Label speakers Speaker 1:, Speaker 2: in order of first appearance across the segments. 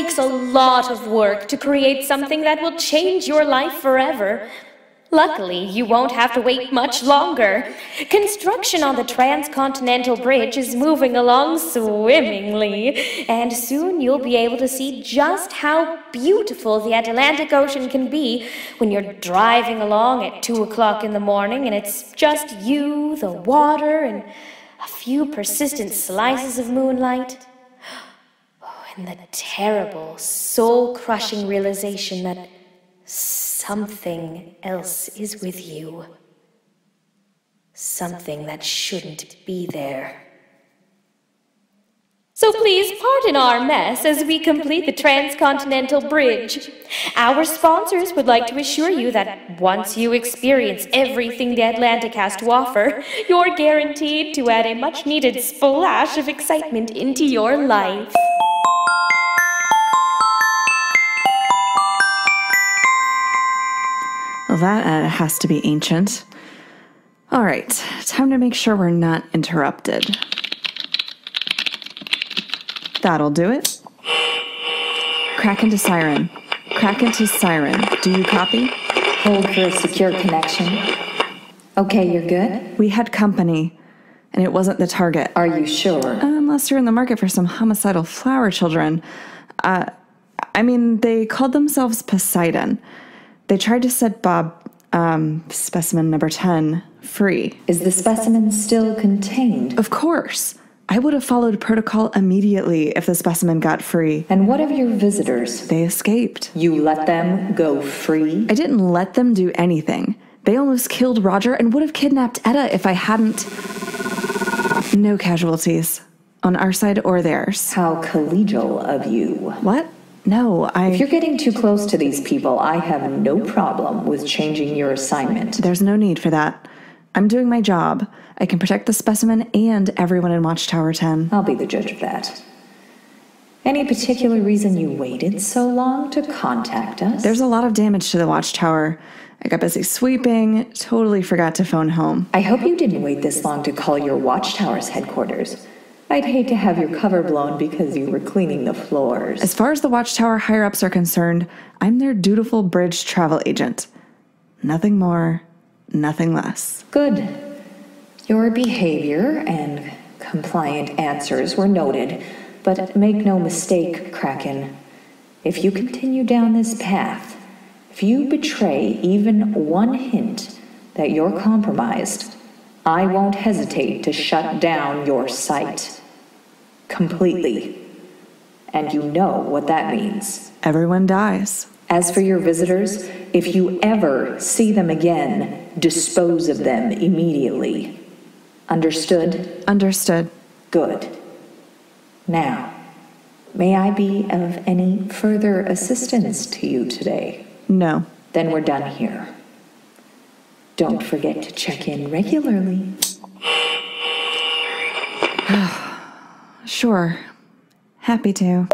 Speaker 1: takes a lot of work to create something that will change your life forever. Luckily, you won't have to wait much longer. Construction on the Transcontinental Bridge is moving along swimmingly, and soon you'll be able to see just how beautiful the Atlantic Ocean can be when you're driving along at 2 o'clock in the morning and it's just you, the water, and a few persistent slices of moonlight. And the terrible, soul-crushing realization that something else is with you. Something that shouldn't be there. So please pardon our mess as we complete the Transcontinental Bridge. Our sponsors would like to assure you that once you experience everything the Atlantic has to offer, you're guaranteed to add a much-needed splash of excitement into your life.
Speaker 2: Well, that has to be ancient. All right, time to make sure we're not interrupted. That'll do it. Crack into siren. Crack into siren. Do you copy?
Speaker 3: Hold for a secure connection. Okay, you're good?
Speaker 2: We had company, and it wasn't the target.
Speaker 3: Are you sure?
Speaker 2: Unless you're in the market for some homicidal flower children. I mean, they called themselves Poseidon. They tried to set Bob, specimen number 10, free.
Speaker 3: Is the specimen still contained?
Speaker 2: Of course. I would have followed protocol immediately if the specimen got free.
Speaker 3: And what of your visitors?
Speaker 2: They escaped.
Speaker 3: You let them go free?
Speaker 2: I didn't let them do anything. They almost killed Roger and would have kidnapped Etta if I hadn't. No casualties. On our side or theirs.
Speaker 3: How collegial of you.
Speaker 2: What? No,
Speaker 3: If you're getting too close to these people, I have no problem with changing your assignment.
Speaker 2: There's no need for that. I'm doing my job. I can protect the specimen and everyone in Watchtower 10.
Speaker 3: I'll be the judge of that. Any particular reason you waited so long to contact us?
Speaker 2: There's a lot of damage to the Watchtower. I got busy sweeping, totally forgot to phone home.
Speaker 3: I hope you didn't wait this long to call your Watchtower's headquarters. I'd hate to have your cover blown because you were cleaning the floors.
Speaker 2: As far as the Watchtower higher-ups are concerned, I'm their dutiful bridge travel agent. Nothing more, nothing less.
Speaker 3: Good. Your behavior and compliant answers were noted, but make no mistake, Kraken. If you continue down this path, if you betray even one hint that you're compromised, I won't hesitate to shut down your site. Completely. And you know what that means.
Speaker 2: Everyone dies.
Speaker 3: As for your visitors, if you ever see them again, dispose of them immediately. Understood?
Speaker 2: Understood.
Speaker 3: Good. Now, may I be of any further assistance to you today?
Speaker 2: No.
Speaker 3: Then we're done here. Don't forget to check in regularly.
Speaker 2: Sure. Happy to.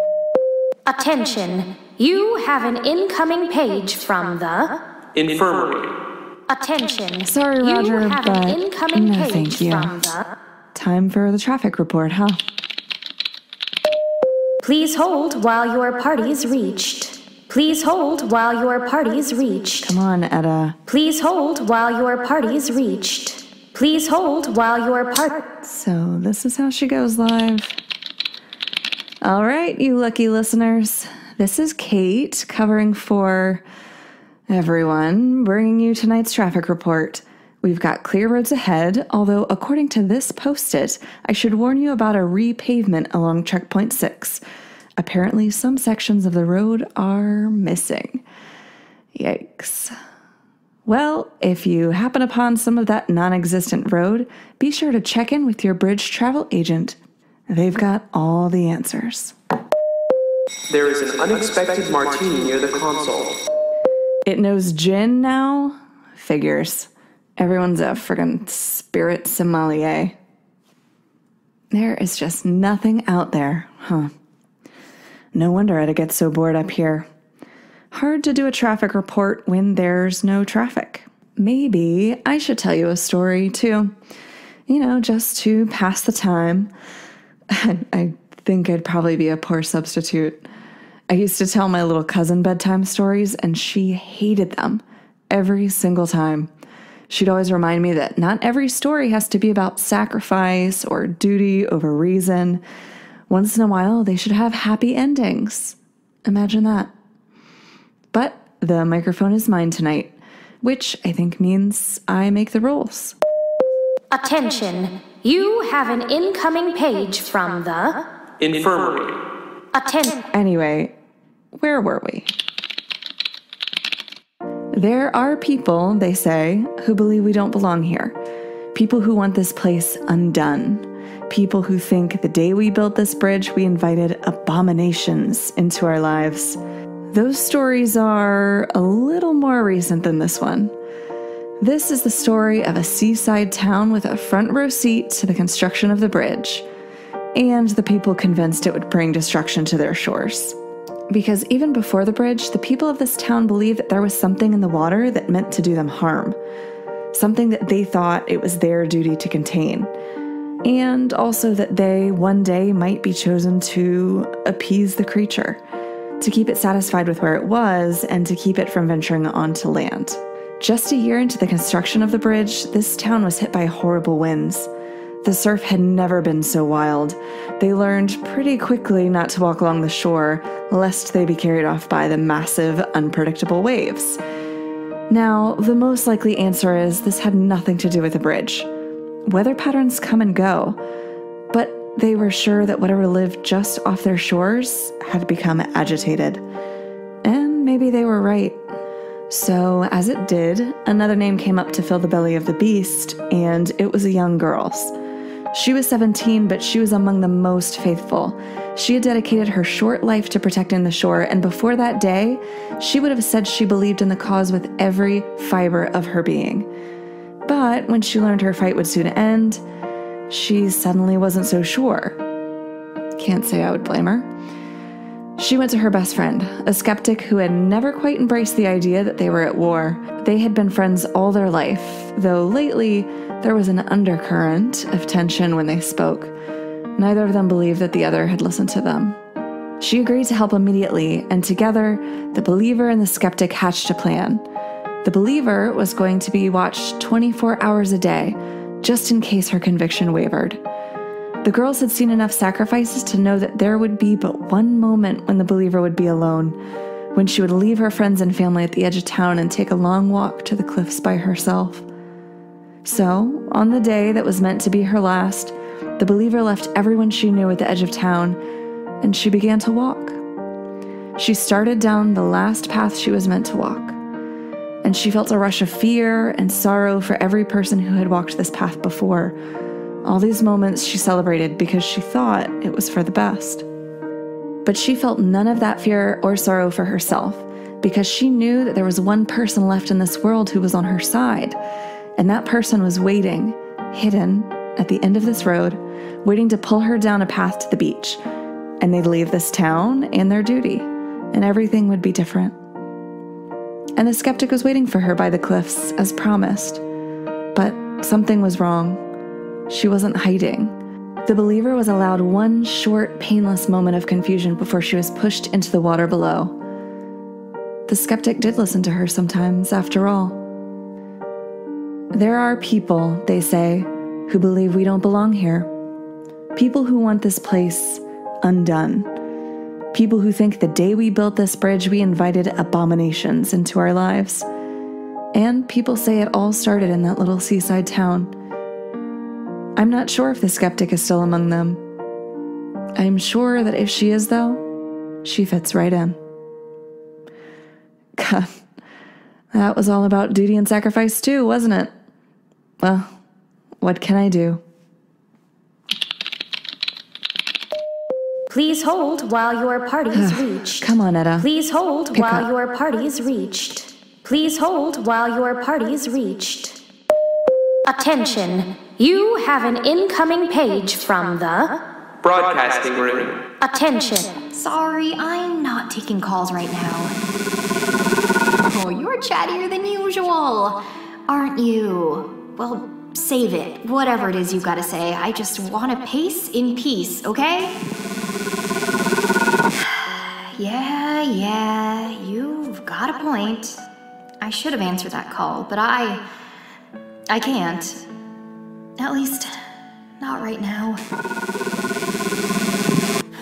Speaker 1: Attention. You have an incoming page from the
Speaker 4: Infirmary.
Speaker 1: Attention.
Speaker 2: Sorry, Roger,
Speaker 1: you have
Speaker 2: but
Speaker 1: an incoming
Speaker 2: no,
Speaker 1: page
Speaker 2: thank you.
Speaker 1: from the
Speaker 2: Time for the traffic report, huh?
Speaker 1: Please hold while your party's reached. Please hold while your party's reached.
Speaker 2: Come on, Etta.
Speaker 1: Please hold while your party's reached. Please hold while your
Speaker 2: So this is how she goes live. All right, you lucky listeners. This is Kate covering for everyone, bringing you tonight's traffic report. We've got clear roads ahead, although according to this post-it, I should warn you about a repavement along Checkpoint 6. Apparently, some sections of the road are missing. Yikes. Well, if you happen upon some of that non-existent road, be sure to check in with your bridge travel agent. They've got all the answers.
Speaker 4: There is an unexpected martini near the console.
Speaker 2: It knows gin now? Figures. Everyone's a friggin' spirit sommelier. There is just nothing out there, huh? No wonder Etta gets so bored up here. Hard to do a traffic report when there's no traffic. Maybe I should tell you a story, too. You know, just to pass the time. I think I'd probably be a poor substitute. I used to tell my little cousin bedtime stories, and she hated them every single time. She'd always remind me that not every story has to be about sacrifice or duty over reason. Once in a while, they should have happy endings. Imagine that. But the microphone is mine tonight, which I think means I make the rules.
Speaker 1: Attention! You have an incoming page from the
Speaker 4: Infirmary.
Speaker 2: Anyway, where were we? There are people, they say, who believe we don't belong here. People who want this place undone. People who think the day we built this bridge, we invited abominations into our lives. Those stories are a little more recent than this one. This is the story of a seaside town with a front row seat to the construction of the bridge, and the people convinced it would bring destruction to their shores. Because even before the bridge, the people of this town believed that there was something in the water that meant to do them harm, something that they thought it was their duty to contain, and also that they, one day, might be chosen to appease the creature, to keep it satisfied with where it was, and to keep it from venturing onto land. Just a year into the construction of the bridge, this town was hit by horrible winds. The surf had never been so wild. They learned pretty quickly not to walk along the shore, lest they be carried off by the massive, unpredictable waves. Now, the most likely answer is this had nothing to do with the bridge. Weather patterns come and go, but they were sure that whatever lived just off their shores had become agitated. And maybe they were right. So, as it did, another name came up to fill the belly of the beast, and it was a young girl's. She was 17, but she was among the most faithful. She had dedicated her short life to protecting the shore, and before that day, she would have said she believed in the cause with every fiber of her being. But when she learned her fight would soon end, she suddenly wasn't so sure. Can't say I would blame her. She went to her best friend, a skeptic who had never quite embraced the idea that they were at war. They had been friends all their life, though lately there was an undercurrent of tension when they spoke. Neither of them believed that the other had listened to them. She agreed to help immediately, and together, the believer and the skeptic hatched a plan. The believer was going to be watched 24 hours a day, just in case her conviction wavered. The girls had seen enough sacrifices to know that there would be but one moment when the believer would be alone, when she would leave her friends and family at the edge of town and take a long walk to the cliffs by herself. So, on the day that was meant to be her last, the believer left everyone she knew at the edge of town, and she began to walk. She started down the last path she was meant to walk, and she felt a rush of fear and sorrow for every person who had walked this path before. All these moments she celebrated because she thought it was for the best. But she felt none of that fear or sorrow for herself, because she knew that there was one person left in this world who was on her side, and that person was waiting, hidden, at the end of this road, waiting to pull her down a path to the beach, and they'd leave this town and their duty, and everything would be different. And the skeptic was waiting for her by the cliffs, as promised. But something was wrong. She wasn't hiding. The believer was allowed one short, painless moment of confusion before she was pushed into the water below. The skeptic did listen to her sometimes, after all. There are people, they say, who believe we don't belong here. People who want this place undone. People who think the day we built this bridge, we invited abominations into our lives. And people say it all started in that little seaside town. I'm not sure if the skeptic is still among them. I'm sure that if she is, though, she fits right in. God, that was all about duty and sacrifice too, wasn't it? Well, what can I do?
Speaker 1: Please hold while your party is reached.
Speaker 2: Come on, Etta.
Speaker 1: Please hold
Speaker 2: Pick
Speaker 1: while
Speaker 2: up.
Speaker 1: your party is reached. Please hold while your party is reached. Attention! You have an incoming page from the
Speaker 4: Broadcasting room.
Speaker 1: Attention!
Speaker 5: Sorry, I'm not taking calls right now. Oh, you're chattier than usual, aren't you? Well, save it. Whatever it is you gotta say. I just want to pace in peace, okay? Yeah, you've got a point. I should have answered that call, but I can't. At least, not right now.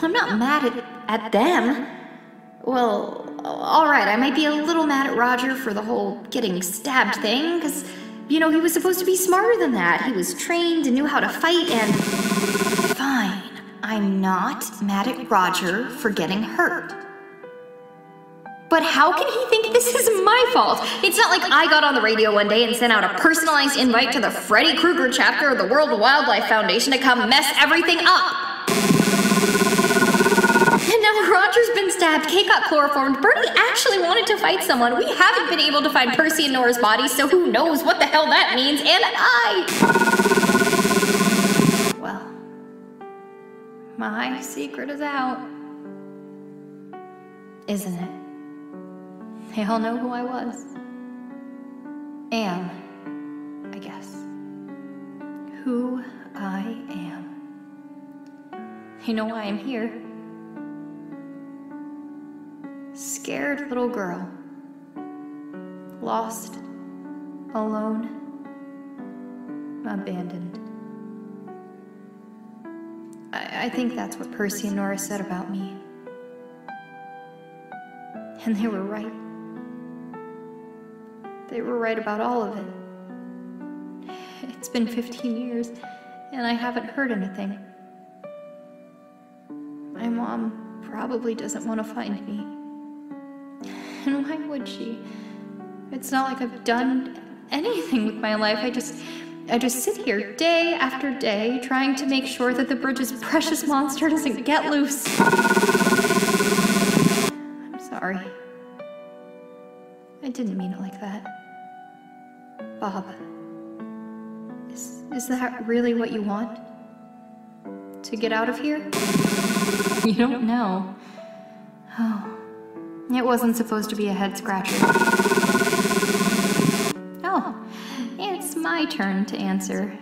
Speaker 5: I'm not mad at them. Well, alright, I might be a little mad at Roger for the whole getting stabbed thing, because, he was supposed to be smarter than that. He was trained and knew how to fight, and... Fine, I'm not mad at Roger for getting hurt. But how can he think this is my fault? It's not like I got on the radio one day and sent out a personalized invite to the Freddy Krueger chapter of the World Wildlife Foundation to come mess everything up. And now Roger's been stabbed, Kate got chloroformed, Bertie actually wanted to fight someone. We haven't been able to find Percy and Nora's bodies, so who knows what the hell that means, and well, my secret is out. Isn't it? They all know who I was. Am, I guess. Who I am. They know why I'm here. Scared little girl. Lost. Alone. Abandoned. I think that's what Percy and Nora said about me. And they were right. They were right about all of it. It's been 15 years, and I haven't heard anything. My mom probably doesn't want to find me. And why would she? It's not like I've done anything with my life. I just sit here day after day trying to make sure that the bridge's precious monster doesn't get loose. I'm sorry. I didn't mean it like that. Bob, is that really what you want? To get out of here? You don't know. Oh, it wasn't supposed to be a head scratcher. Oh, it's my turn to answer.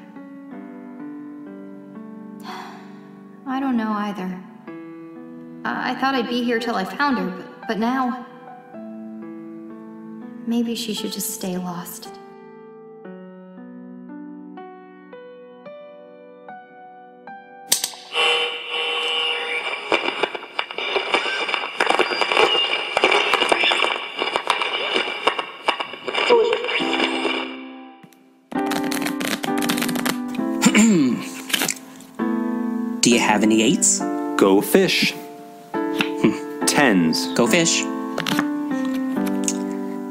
Speaker 5: I don't know either. I thought I'd be here till I found her, but now... Maybe she should just stay lost.
Speaker 6: Do you have any 8s?
Speaker 4: Go fish. 10s.
Speaker 6: Go fish.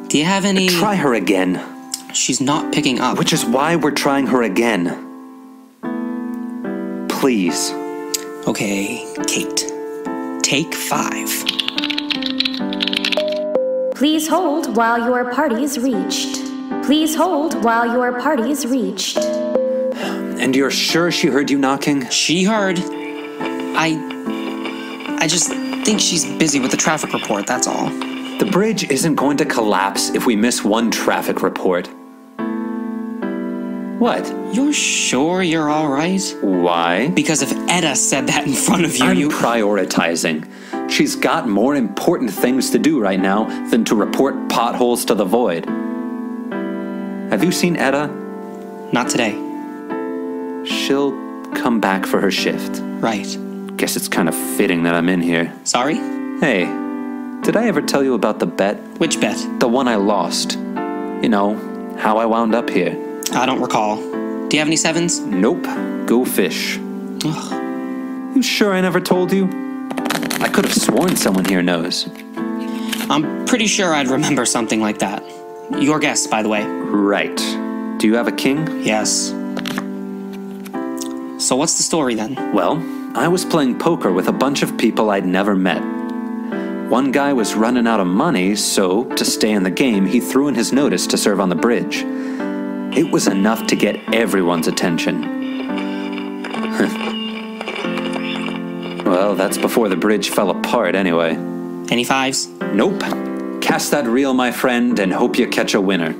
Speaker 6: Do you have any...
Speaker 4: Try her again.
Speaker 6: She's not picking up.
Speaker 4: Which is why we're trying her again. Please.
Speaker 6: Okay, Kate. Take 5.
Speaker 1: Please hold while your party is reached. Please hold while your party is reached.
Speaker 4: And you're sure she heard you knocking?
Speaker 6: She heard. I just think she's busy with the traffic report, that's all.
Speaker 4: The bridge isn't going to collapse if we miss one traffic report. What?
Speaker 6: You're sure you're all right?
Speaker 4: Why?
Speaker 6: Because if Etta said that in front of you,
Speaker 4: I'm prioritizing. She's got more important things to do right now than to report potholes to the void. Have you seen Etta?
Speaker 6: Not today.
Speaker 4: She'll come back for her shift.
Speaker 6: Right.
Speaker 4: Guess it's kind of fitting that I'm in here.
Speaker 6: Sorry?
Speaker 4: Hey, did I ever tell you about the bet?
Speaker 6: Which bet?
Speaker 4: The one I lost. You know, how I wound up here.
Speaker 6: I don't recall. Do you have any 7s?
Speaker 4: Nope. Go fish.
Speaker 6: Ugh.
Speaker 4: You sure I never told you? I could have sworn someone here knows.
Speaker 6: I'm pretty sure I'd remember something like that. Your guess, by the way.
Speaker 4: Right. Do you have a king?
Speaker 6: Yes. So what's the story then?
Speaker 4: Well, I was playing poker with a bunch of people I'd never met. One guy was running out of money, so to stay in the game, he threw in his notice to serve on the bridge. It was enough to get everyone's attention. Well, that's before the bridge fell apart anyway.
Speaker 6: Any 5s?
Speaker 4: Nope. Cast that reel, my friend, and hope you catch a winner.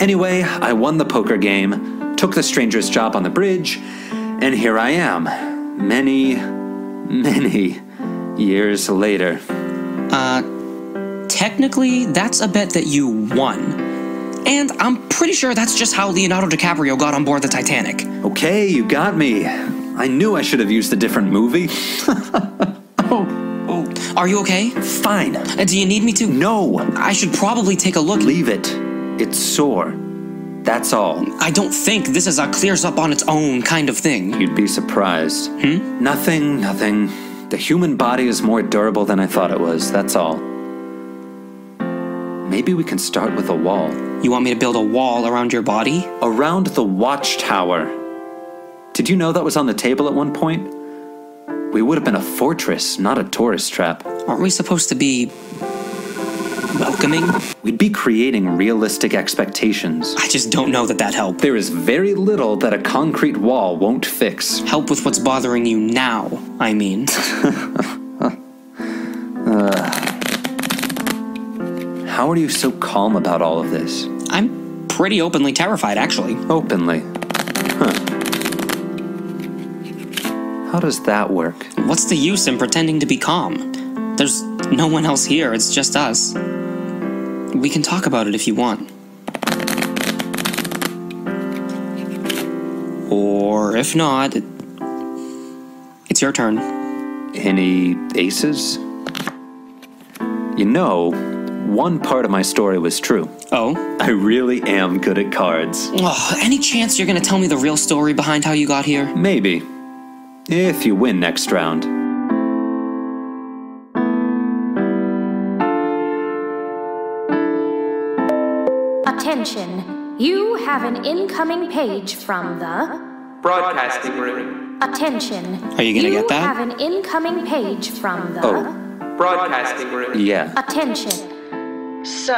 Speaker 4: Anyway, I won the poker game, took the stranger's job on the bridge, and here I am. Many Years later.
Speaker 6: Technically, that's a bet that you won. And I'm pretty sure that's just how Leonardo DiCaprio got on board the Titanic.
Speaker 4: Okay, you got me. I knew I should have used a different movie.
Speaker 6: Are you okay?
Speaker 4: Fine.
Speaker 6: Do you need me to?
Speaker 4: No.
Speaker 6: I should probably take a look.
Speaker 4: Leave it. It's sore. That's all.
Speaker 6: I don't think this is a clears up on its own kind of thing.
Speaker 4: You'd be surprised. Nothing. The human body is more durable than I thought it was, that's all. Maybe we can start with a wall.
Speaker 6: You want me to build a wall around your body?
Speaker 4: Around the Watchtower. Did you know that was on the table at one point? We would have been a fortress, not a tourist trap.
Speaker 6: Aren't we supposed to be welcoming?
Speaker 4: We'd be creating realistic expectations.
Speaker 6: I just don't know that helped.
Speaker 4: There is very little that a concrete wall won't fix.
Speaker 6: Help with what's bothering you now, I mean.
Speaker 4: How are you so calm about all of this?
Speaker 6: I'm pretty openly terrified, actually.
Speaker 4: Openly? Huh. How does that work?
Speaker 6: What's the use in pretending to be calm? There's no one else here, it's just us. We can talk about it if you want. Or if not, it's your turn.
Speaker 4: Any aces? You know, one part of my story was true.
Speaker 6: Oh?
Speaker 4: I really am good at cards.
Speaker 6: Oh, any chance you're gonna tell me the real story behind how you got here?
Speaker 4: Maybe. If you win next round.
Speaker 1: Attention. You have an incoming page from the...
Speaker 7: Broadcasting room.
Speaker 1: Attention.
Speaker 6: Are you gonna get that?
Speaker 1: You have an incoming page from the...
Speaker 4: Oh.
Speaker 7: Broadcasting room.
Speaker 4: Yeah.
Speaker 1: Attention.
Speaker 2: So,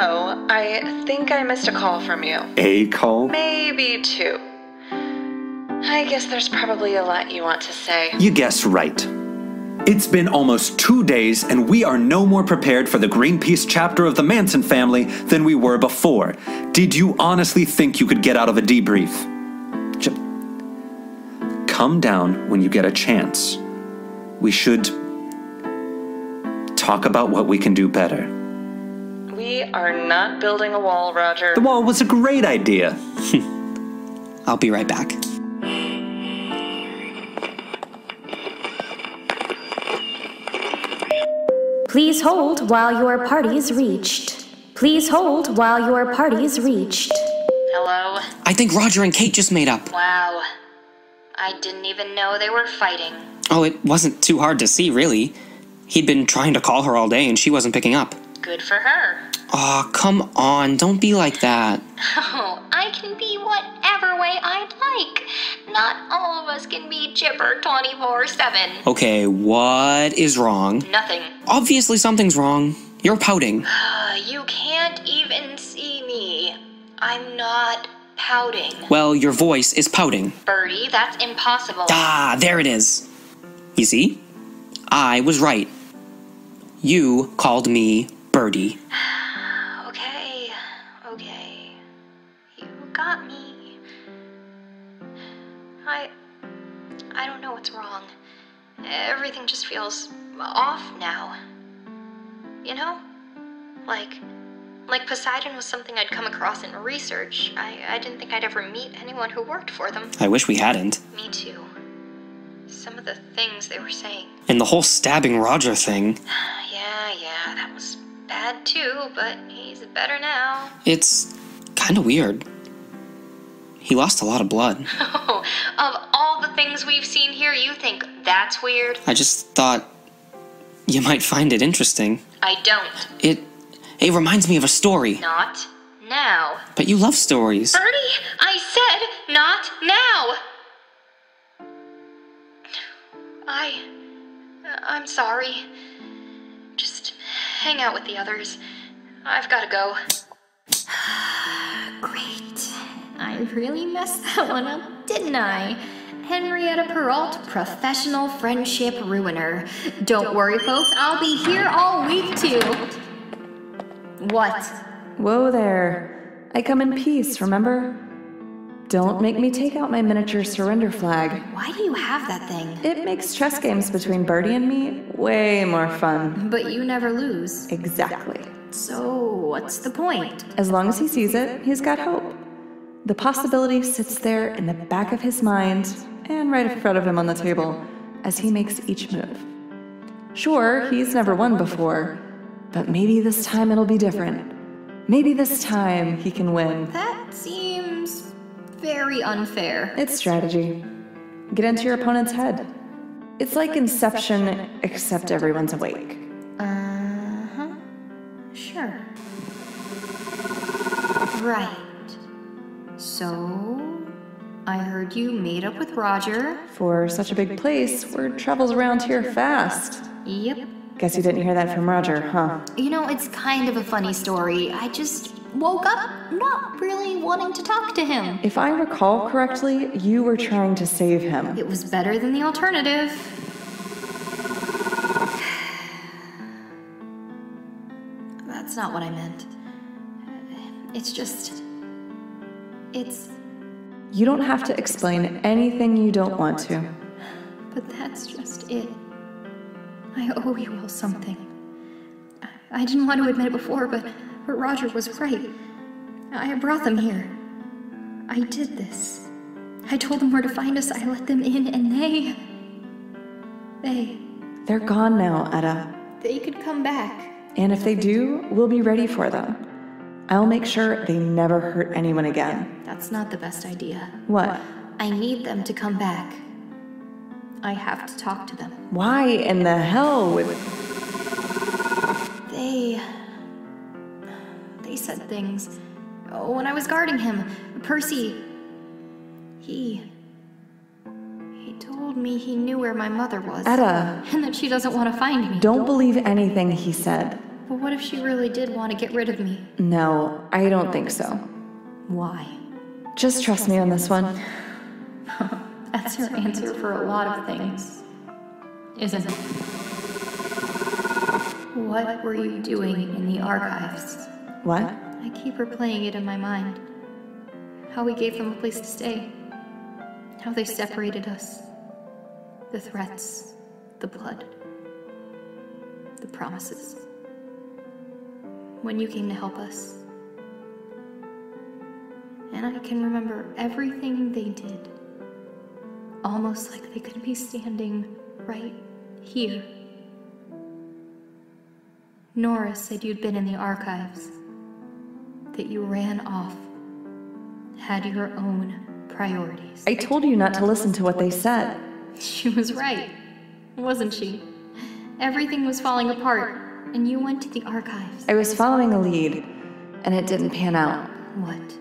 Speaker 2: I think I missed a call from you.
Speaker 4: A call?
Speaker 2: Maybe two. I guess there's probably a lot you want to say.
Speaker 4: You guess right. It's been almost 2 days, and we are no more prepared for the Greenpeace chapter of the Manson family than we were before. Did you honestly think you could get out of a debrief? Come down when you get a chance. We should talk about what we can do better.
Speaker 2: We are not building a wall, Roger.
Speaker 4: The wall was a great idea.
Speaker 6: I'll be right back.
Speaker 1: Please hold while your party's reached. Please hold while your party's reached.
Speaker 5: Hello?
Speaker 6: I think Roger and Kate just made up.
Speaker 5: Wow. I didn't even know they were fighting.
Speaker 6: Oh, it wasn't too hard to see, really. He'd been trying to call her all day and she wasn't picking up.
Speaker 5: Good for her.
Speaker 6: Aw, come on, don't be like that.
Speaker 5: Oh, I can be whatever way I'd like. Not all of us can be chipper 24/7.
Speaker 6: Okay, what is wrong?
Speaker 5: Nothing.
Speaker 6: Obviously something's wrong. You're pouting.
Speaker 5: You can't even see me. I'm not pouting.
Speaker 6: Well, your voice is pouting.
Speaker 5: Bertie, that's impossible.
Speaker 6: Ah, there it is. You see? I was right. You called me Bertie.
Speaker 5: Okay. You got me. I don't know what's wrong. Everything just feels off now. You know? Like Poseidon was something I'd come across in research. I didn't think I'd ever meet anyone who worked for them.
Speaker 6: I wish we hadn't.
Speaker 5: Me too. Some of the things they were saying.
Speaker 6: And the whole stabbing Roger thing.
Speaker 5: Yeah, that was bad too, but he's better now.
Speaker 6: It's kind of weird. He lost a lot of blood.
Speaker 5: Oh, of all the things we've seen here, you think that's weird?
Speaker 6: I just thought you might find it interesting.
Speaker 5: I don't.
Speaker 6: It reminds me of a story.
Speaker 5: Not now.
Speaker 6: But you love stories.
Speaker 5: Bertie, I said not now. I'm sorry. Just hang out with the others. I've gotta go. Great. I really messed that one up, didn't I? Henrietta Perrault, professional friendship ruiner. Don't worry, folks, I'll be here all week, too. What?
Speaker 2: Whoa there. I come in peace, remember? Don't make me take out my miniature surrender flag.
Speaker 5: Why do you have that thing?
Speaker 2: It makes chess games between Bertie and me way more fun.
Speaker 5: But you never lose.
Speaker 2: Exactly.
Speaker 5: So, what's the point?
Speaker 2: As long as he sees it, he's got hope. The possibility sits there in the back of his mind and right in front of him on the table as he makes each move. Sure, he's never won before, but maybe this time it'll be different. Maybe this time he can win.
Speaker 5: That seems very unfair.
Speaker 2: It's strategy. Get into your opponent's head. It's like Inception, except everyone's awake.
Speaker 5: Uh-huh. Sure. Right. So, I heard you made up with Roger.
Speaker 2: For such a big place, word travels around here fast.
Speaker 5: Yep.
Speaker 2: Guess you didn't hear that from Roger, huh?
Speaker 5: You know, it's kind of a funny story. I just woke up not really wanting to talk to him.
Speaker 2: If I recall correctly, you were trying to save him.
Speaker 5: It was better than the alternative. That's not what I meant. It's just...
Speaker 2: You don't have to explain anything you don't want to.
Speaker 5: But that's just it. I owe you all something. I didn't want to admit it before, but Roger was right. I brought them here. I did this. I told them where to find us, I let them in, and
Speaker 2: They're gone now, Etta.
Speaker 5: they could come back.
Speaker 2: And if they do, we'll be ready for them. I'll make sure they never hurt anyone again.
Speaker 5: That's not the best idea.
Speaker 2: What?
Speaker 5: I need them to come back. I have to talk to them.
Speaker 2: Why in the hell would...
Speaker 5: They said things. When I was guarding him, Percy... He told me he knew where my mother was.
Speaker 2: Etta.
Speaker 5: And that she doesn't want to find me.
Speaker 2: Don't believe anything he said.
Speaker 5: But what if she really did want to get rid of me?
Speaker 2: No, I don't think so.
Speaker 5: Why?
Speaker 2: Just trust me on this one.
Speaker 5: That's her answer for a lot of things, isn't it? What were you doing in the archives?
Speaker 2: What?
Speaker 5: I keep replaying it in my mind. How we gave them a place to stay. How they separated us. The threats. The blood. The promises. When you came to help us. And I can remember everything they did. Almost like they could be standing right here. Nora said you'd been in the archives. That you ran off. Had your own priorities.
Speaker 2: I told you not to listen to what they said.
Speaker 5: She was right, wasn't she? Everything was falling apart, and you went to the archives.
Speaker 2: I was following a lead, and it didn't pan out.
Speaker 5: What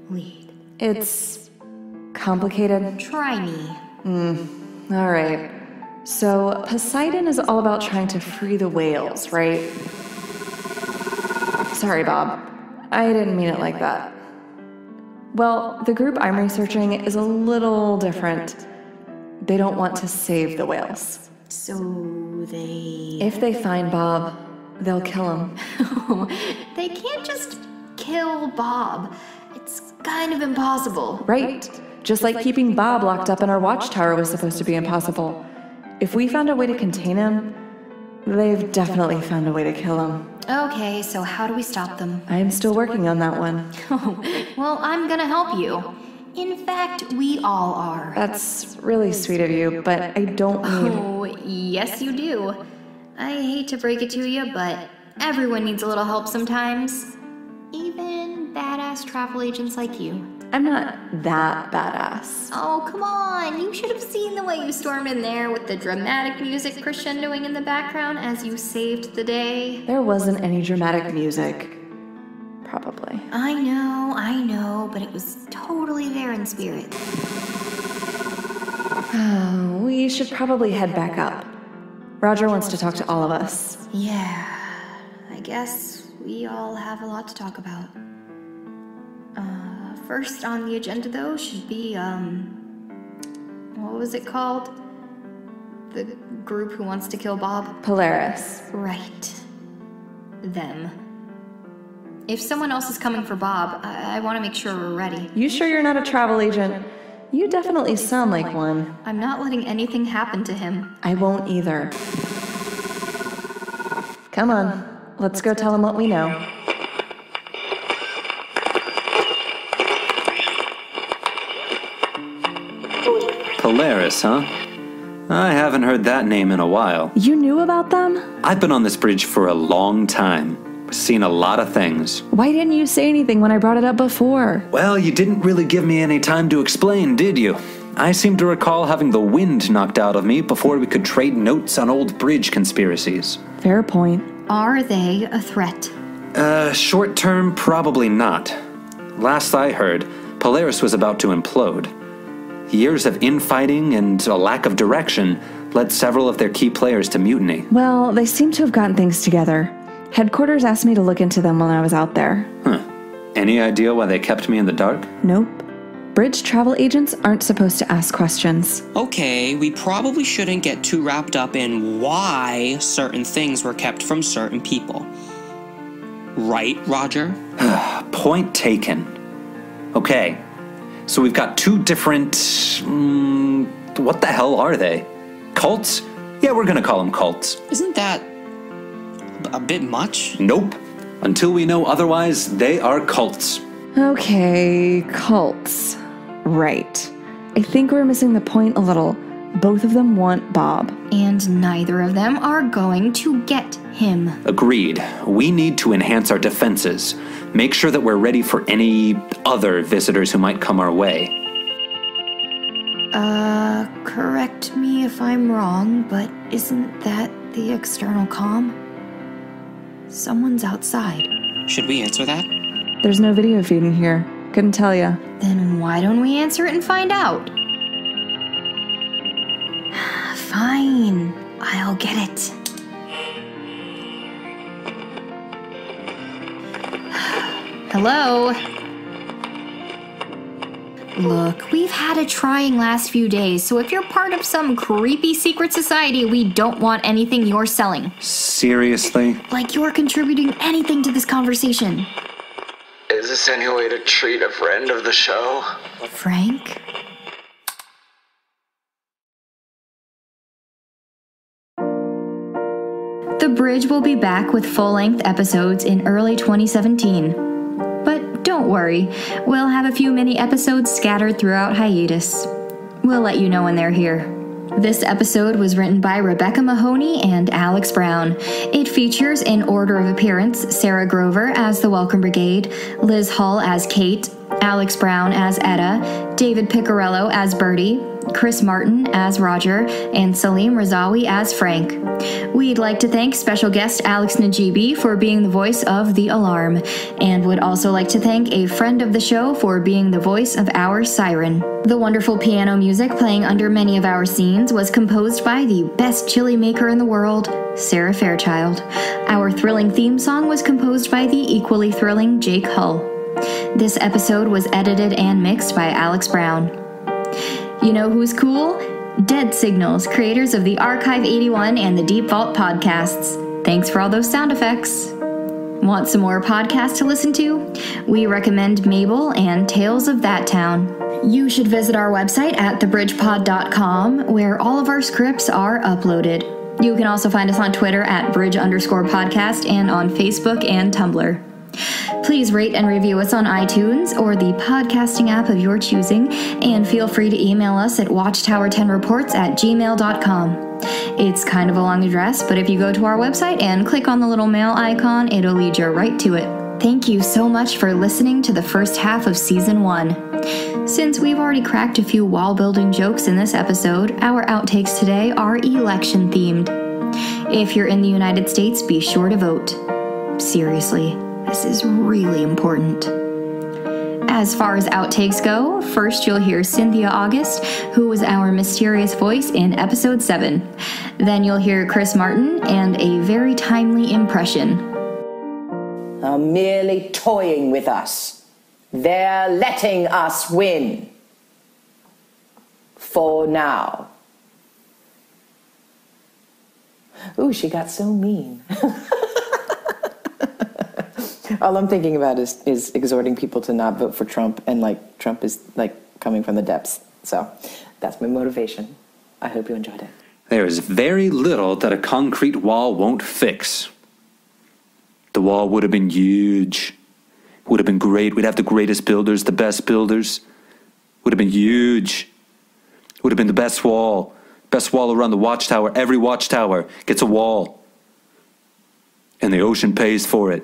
Speaker 5: lead?
Speaker 2: It's complicated.
Speaker 5: Try me.
Speaker 2: All right. So Poseidon is all about trying to free the whales, right? Sorry, Bob. I didn't mean it like that. Well, the group I'm researching is a little different. They don't want to save the whales.
Speaker 5: So they...
Speaker 2: If they find Bob, they'll kill him.
Speaker 5: They can't just kill Bob. It's kind of impossible.
Speaker 2: Right. Just like keeping Bob locked up in our Watchtower was supposed to be impossible. If we found a way to contain him, they've definitely found a way to kill him.
Speaker 5: Okay, so how do we stop them?
Speaker 2: I'm still working on that one.
Speaker 5: Oh, well, I'm gonna help you. In fact, we all are.
Speaker 2: That's really sweet of you, but I don't need...
Speaker 5: Oh, yes you do. I hate to break it to you, but everyone needs a little help sometimes. Even badass travel agents like you.
Speaker 2: I'm not that badass.
Speaker 5: Oh, come on. You should have seen the way you stormed in there with the dramatic music crescendoing in the background as you saved the day.
Speaker 2: There wasn't any dramatic music. Probably.
Speaker 5: I know, but it was totally there in spirit.
Speaker 2: Oh, we should probably head back up. Roger wants to talk to all of us.
Speaker 5: Yeah, I guess we all have a lot to talk about. First on the agenda, though, should be, what was it called? The group who wants to kill Bob?
Speaker 2: Polaris.
Speaker 5: Right. Them. If someone else is coming for Bob, I want to make sure we're ready.
Speaker 2: You sure you're not a travel agent? You definitely sound like one.
Speaker 5: I'm not letting anything happen to him.
Speaker 2: I won't either. Come on, let's go tell him what we know.
Speaker 4: Polaris, huh? I haven't heard that name in a while.
Speaker 2: You knew about them?
Speaker 4: I've been on this bridge for a long time. Seen a lot of things.
Speaker 2: Why didn't you say anything when I brought it up before?
Speaker 4: Well, you didn't really give me any time to explain, did you? I seem to recall having the wind knocked out of me before we could trade notes on old bridge conspiracies.
Speaker 2: Fair point.
Speaker 5: Are they a threat?
Speaker 4: Short term, probably not. Last I heard, Polaris was about to implode. Years of infighting and a lack of direction led several of their key players to mutiny.
Speaker 2: Well, they seem to have gotten things together. Headquarters asked me to look into them when I was out there.
Speaker 4: Huh. Any idea why they kept me in the dark?
Speaker 2: Nope. Bridge travel agents aren't supposed to ask questions.
Speaker 6: Okay, we probably shouldn't get too wrapped up in why certain things were kept from certain people. Right, Roger?
Speaker 4: Point taken. Okay, so we've got two different... what the hell are they? Cults? Yeah, we're gonna call them cults.
Speaker 6: Isn't that a bit much?
Speaker 4: Nope. Until we know otherwise, they are cults.
Speaker 2: Okay, cults. Right. I think we're missing the point a little. Both of them want Bob.
Speaker 5: And neither of them are going to get him.
Speaker 4: Agreed. We need to enhance our defenses. Make sure that we're ready for any other visitors who might come our way.
Speaker 5: Correct me if I'm wrong, but isn't that the external comm? Someone's outside.
Speaker 6: Should we answer that?
Speaker 2: There's no video feed in here. Couldn't tell ya.
Speaker 5: Then why don't we answer it and find out? Fine, I'll get it. Hello? Look, we've had a trying last few days, so if you're part of some creepy secret society, we don't want anything you're selling.
Speaker 4: Seriously?
Speaker 5: Like you're contributing anything to this conversation.
Speaker 7: Is this any way to treat a friend of the show?
Speaker 5: Frank? The Bridge will be back with full-length episodes in early 2017. But don't worry, we'll have a few mini-episodes scattered throughout hiatus. We'll let you know when they're here. This episode was written by Rebecca Mahoney and Alex Brown. It features, in order of appearance, Sarah Grover as the Welcome Brigade, Liz Hull as Kate, Alex Brown as Etta, David Piccarello as Bertie, Chris Martin as Roger, and Salim Razawi as Frank. We'd like to thank special guest Alex Najibi for being the voice of The Alarm, and would also like to thank a friend of the show for being the voice of our siren. The wonderful piano music playing under many of our scenes was composed by the best chili maker in the world, Sarah Fairchild. Our thrilling theme song was composed by the equally thrilling Jake Hull. This episode was edited and mixed by Alex Brown. You know who's cool? Dead Signals, creators of the Archive 81 and the Deep Vault podcasts. Thanks for all those sound effects. Want some more podcasts to listen to? We recommend Mabel and Tales of That Town. You should visit our website at thebridgepod.com, where all of our scripts are uploaded. You can also find us on Twitter at bridge_podcast and on Facebook and Tumblr. Please rate and review us on iTunes or the podcasting app of your choosing, and feel free to email us at watchtower10reports@gmail.com. It's kind of a long address, but if you go to our website and click on the little mail icon, it'll lead you right to it. Thank you so much for listening to the first half of Season 1. Since we've already cracked a few wall-building jokes in this episode, our outtakes today are election-themed. If you're in the United States, be sure to vote. Seriously. This is really important. As far as outtakes go, first you'll hear Cynthia August, who was our mysterious voice in episode 7. Then you'll hear Chris Martin and a very timely impression.
Speaker 8: Are merely toying with us. They're letting us win. For now. Ooh, she got so mean.
Speaker 9: All I'm thinking about is exhorting people to not vote for Trump, and like Trump is like coming from the depths. So that's my motivation. I hope you enjoyed it.
Speaker 4: There is very little that a concrete wall won't fix. The wall would have been huge. Would have been great. We'd have the greatest builders, the best builders. Would have been huge. Would have been the best wall. Best wall around the Watchtower. Every Watchtower gets a wall. And the ocean pays for it.